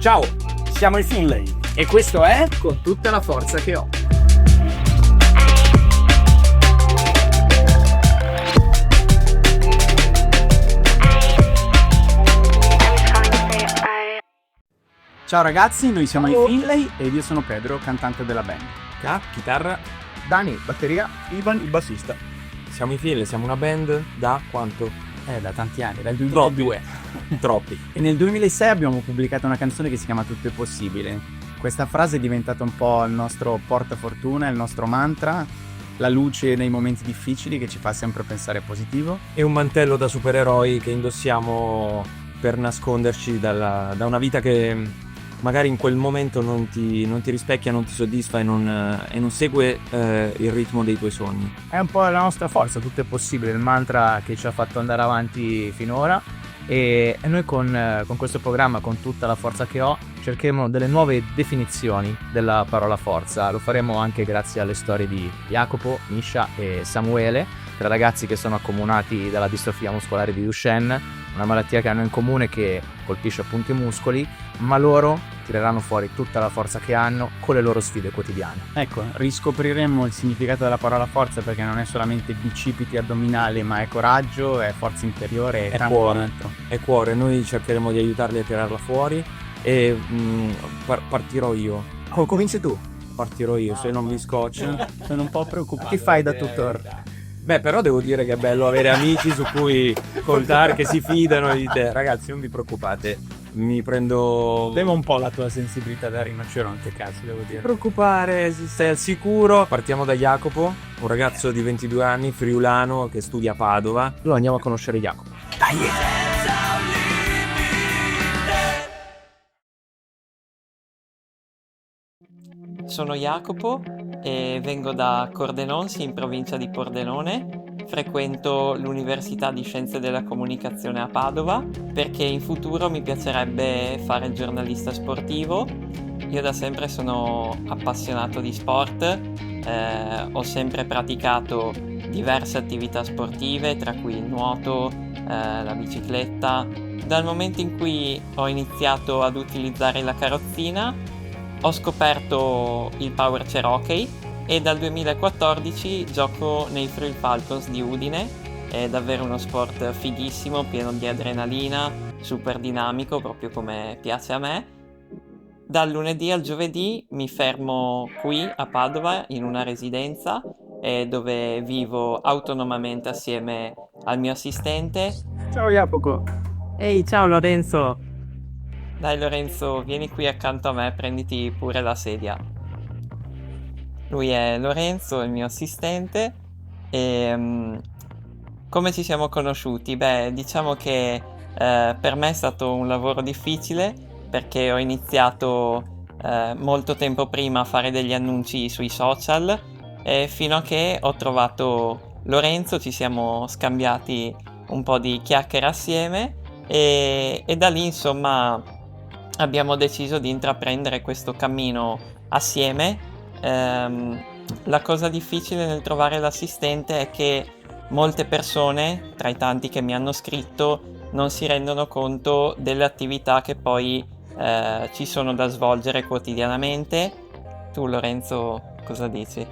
Ciao, siamo i Finlay e questo è Con tutta la forza che ho. Ciao ragazzi, noi siamo i Finlay ed io sono Pedro, cantante della band. Chitarra. Dani, batteria. Ivan, il bassista. Siamo i Finlay, siamo una band da quanto? Da tanti anni, dal 2002. Troppi. E nel 2006 abbiamo pubblicato una canzone che si chiama Tutto è possibile. Questa frase è diventata un po' il nostro portafortuna, il nostro mantra, la luce nei momenti difficili che ci fa sempre pensare positivo. È un mantello da supereroi che indossiamo per nasconderci da una vita che magari in quel momento non ti rispecchia, non ti soddisfa e non segue il ritmo dei tuoi sogni. È un po' la nostra forza, tutto è possibile, il mantra che ci ha fatto andare avanti finora. E noi con questo programma, con tutta la forza che ho, cercheremo delle nuove definizioni della parola forza. Lo faremo anche grazie alle storie di Jacopo, Misha e Samuele, tre ragazzi che sono accomunati dalla distrofia muscolare di Duchenne, una malattia che hanno in comune che colpisce appunto i muscoli, ma loro tireranno fuori tutta la forza che hanno con le loro sfide quotidiane. Ecco, riscopriremo il significato della parola forza, perché non è solamente bicipiti addominali, ma è coraggio, è forza interiore, È tanto cuore. altro. È cuore, noi cercheremo di aiutarli a tirarla fuori e partirò io. Oh, cominci tu. Partirò io, se non vi scoccia. Sono un po' preoccupato. Ti fai da tutor. Beh, però devo dire che è bello avere amici su cui contare, che si fidano di te. Ragazzi, non vi preoccupate, mi prendo... Devo un po' la tua sensibilità da rinoceronte, cazzo, devo dire. preoccupare, stai al sicuro. Partiamo da Jacopo, un ragazzo di 22 anni, friulano, che studia a Padova. Allora andiamo a conoscere Jacopo. Sono Jacopo e vengo da Cordenonsi in provincia di Pordenone. Frequento l'Università di Scienze della Comunicazione a Padova perché in futuro mi piacerebbe fare il giornalista sportivo. Io da sempre sono appassionato di sport, ho sempre praticato diverse attività sportive, tra cui il nuoto, la bicicletta. Dal momento in cui ho iniziato ad utilizzare la carrozzina, ho scoperto il Power Chair Hockey e dal 2014 gioco nei Friuli Falcons di Udine. È davvero uno sport fighissimo, pieno di adrenalina, super dinamico, proprio come piace a me. Dal lunedì al giovedì mi fermo qui a Padova in una residenza dove vivo autonomamente assieme al mio assistente. Ciao Jacopo. Ehi, ciao Lorenzo! Dai Lorenzo, vieni qui accanto a me, prenditi pure la sedia. Lui è Lorenzo, il mio assistente, e come ci siamo conosciuti? Beh, diciamo che per me è stato un lavoro difficile perché ho iniziato molto tempo prima a fare degli annunci sui social e fino a che ho trovato Lorenzo, ci siamo scambiati un po' di chiacchiere assieme e da lì insomma abbiamo deciso di intraprendere questo cammino assieme. La cosa difficile nel trovare l'assistente è che molte persone, tra i tanti che mi hanno scritto, non si rendono conto delle attività che poi ci sono da svolgere quotidianamente. Tu Lorenzo, cosa dici?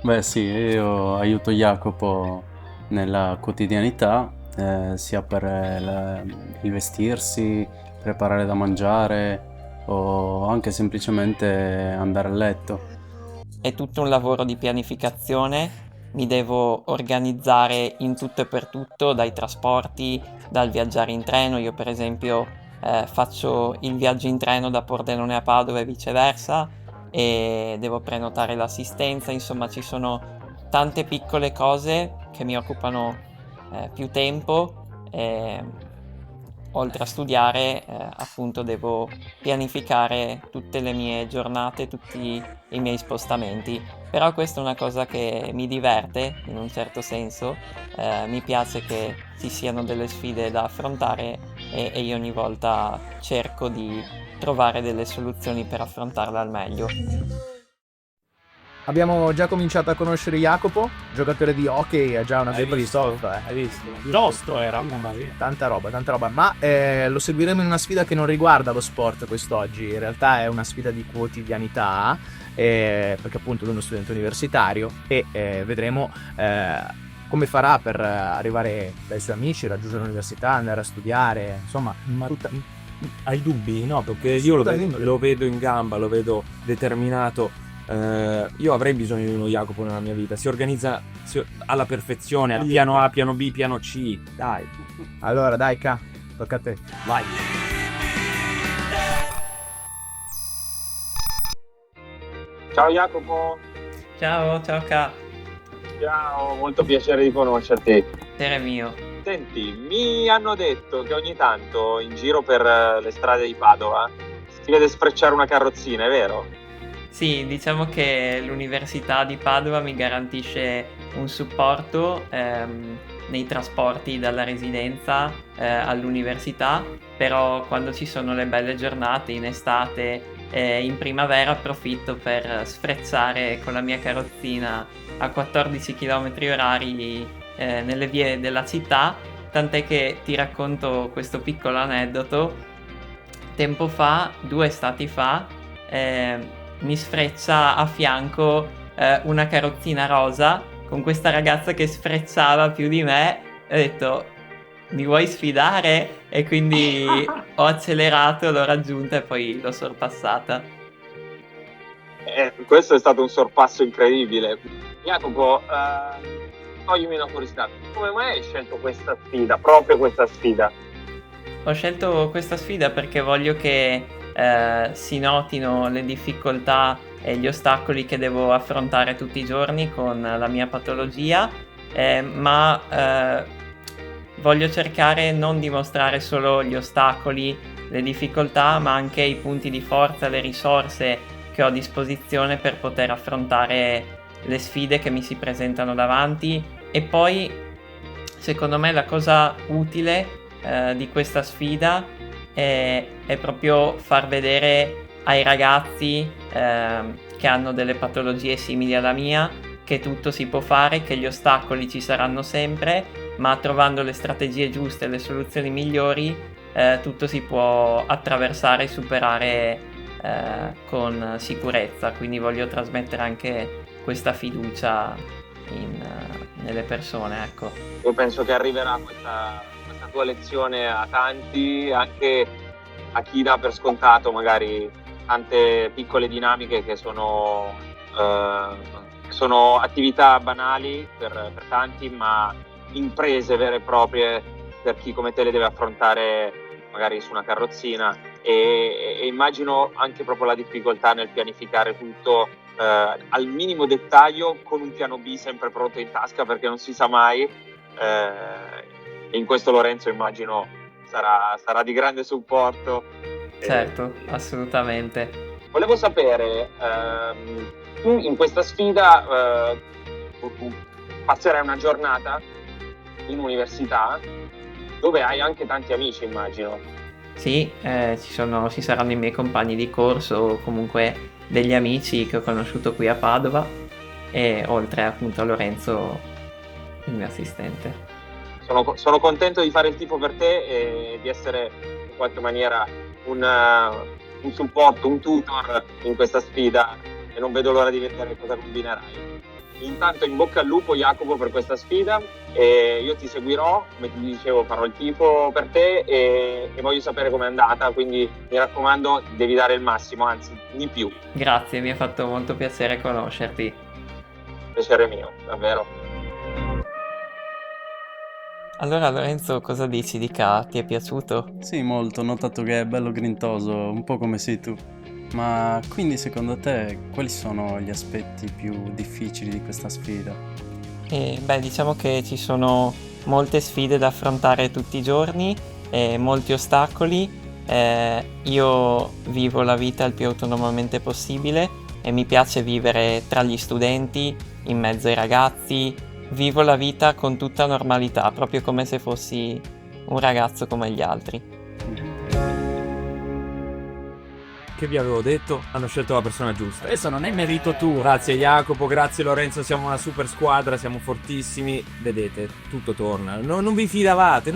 Beh sì, io aiuto Jacopo nella quotidianità, sia per il vestirsi, preparare da mangiare o anche semplicemente andare a letto. È tutto un lavoro di pianificazione, mi devo organizzare in tutto e per tutto, dai trasporti, dal viaggiare in treno. Io per esempio faccio il viaggio in treno da Pordenone a Padova e viceversa e devo prenotare l'assistenza, insomma ci sono tante piccole cose che mi occupano più tempo. Oltre a studiare, appunto devo pianificare tutte le mie giornate, tutti i miei spostamenti. Però questa è una cosa che mi diverte, in un certo senso. Mi piace che ci siano delle sfide da affrontare e io ogni volta cerco di trovare delle soluzioni per affrontarle al meglio. Abbiamo già cominciato a conoscere Jacopo, giocatore di hockey, ha già una bella di surf. Hai visto? Giusto era. Tanta roba, ma lo seguiremo in una sfida che non riguarda lo sport quest'oggi, in realtà è una sfida di quotidianità, perché appunto lui è uno studente universitario e vedremo come farà per arrivare dai suoi amici, raggiungere l'università, andare a studiare, insomma, Hai dubbi? No, perché io lo vedo in gamba, lo vedo determinato. Io avrei bisogno di uno Jacopo nella mia vita. Si organizza alla perfezione, al piano A, piano B, piano C. Dai. Allora dai Ka, tocca a te. Vai. Ciao Jacopo, Ciao Ka, ciao, molto piacere di conoscerti. piacere mio. Senti, mi hanno detto che ogni tanto in giro per le strade di Padova si vede sfrecciare una carrozzina, è vero? Sì, diciamo che l'Università di Padova mi garantisce un supporto nei trasporti dalla residenza all'università, però quando ci sono le belle giornate in estate in primavera approfitto per sfrecciare con la mia carrozzina a 14 km/h nelle vie della città, tant'è che ti racconto questo piccolo aneddoto. Tempo fa, 2 estati fa, mi sfreccia a fianco una carrozzina rosa con questa ragazza che sfrecciava più di me e ho detto: mi vuoi sfidare? E quindi ho accelerato, l'ho raggiunta e poi l'ho sorpassata. Questo è stato un sorpasso incredibile. Jacopo, toglimi una curiosità, come mai hai scelto questa sfida, proprio questa sfida? Ho scelto questa sfida perché voglio che si notino le difficoltà e gli ostacoli che devo affrontare tutti i giorni con la mia patologia, ma voglio cercare non di mostrare solo gli ostacoli, le difficoltà, ma anche i punti di forza, le risorse che ho a disposizione per poter affrontare le sfide che mi si presentano davanti. E poi, secondo me, la cosa utile di questa sfida è proprio far vedere ai ragazzi che hanno delle patologie simili alla mia che tutto si può fare, che gli ostacoli ci saranno sempre, ma trovando le strategie giuste e le soluzioni migliori tutto si può attraversare e superare con sicurezza. Quindi voglio trasmettere anche questa fiducia nelle persone, ecco. Io penso che arriverà questa tua lezione a tanti, anche a chi dà per scontato magari tante piccole dinamiche che sono attività banali per tanti, ma imprese vere e proprie per chi come te le deve affrontare magari su una carrozzina, e immagino anche proprio la difficoltà nel pianificare tutto al minimo dettaglio, con un piano B sempre pronto in tasca perché non si sa mai, e in questo Lorenzo immagino sarà di grande supporto. Certo, assolutamente. Volevo sapere, tu in questa sfida passerai una giornata in università dove hai anche tanti amici, immagino. Sì, ci saranno i miei compagni di corso o comunque degli amici che ho conosciuto qui a Padova, e oltre appunto a Lorenzo, il mio assistente. Sono contento di fare il tifo per te e di essere in qualche maniera un supporto, un tutor in questa sfida, e non vedo l'ora di vedere cosa combinerai. Intanto in bocca al lupo Jacopo per questa sfida, e io ti seguirò, come ti dicevo farò il tifo per te e voglio sapere com'è andata, quindi mi raccomando devi dare il massimo, anzi di più. Grazie, mi ha fatto molto piacere conoscerti. Piacere mio, davvero. Allora Lorenzo, cosa dici di Ka? Ti è piaciuto? Sì, molto, ho notato che è bello grintoso, un po' come sei tu. Ma quindi secondo te quali sono gli aspetti più difficili di questa sfida? Diciamo che ci sono molte sfide da affrontare tutti i giorni e molti ostacoli. Io vivo la vita il più autonomamente possibile e mi piace vivere tra gli studenti, in mezzo ai ragazzi. Vivo la vita con tutta normalità, proprio come se fossi un ragazzo come gli altri. Che vi avevo detto? Hanno scelto la persona giusta. Adesso non è merito tuo. Grazie Jacopo, grazie Lorenzo, siamo una super squadra, siamo fortissimi. Vedete, tutto torna. Non vi fidavate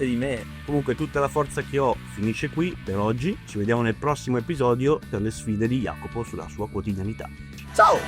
di me. Comunque tutta la forza che ho finisce qui per oggi. Ci vediamo nel prossimo episodio per le sfide di Jacopo sulla sua quotidianità. Ciao!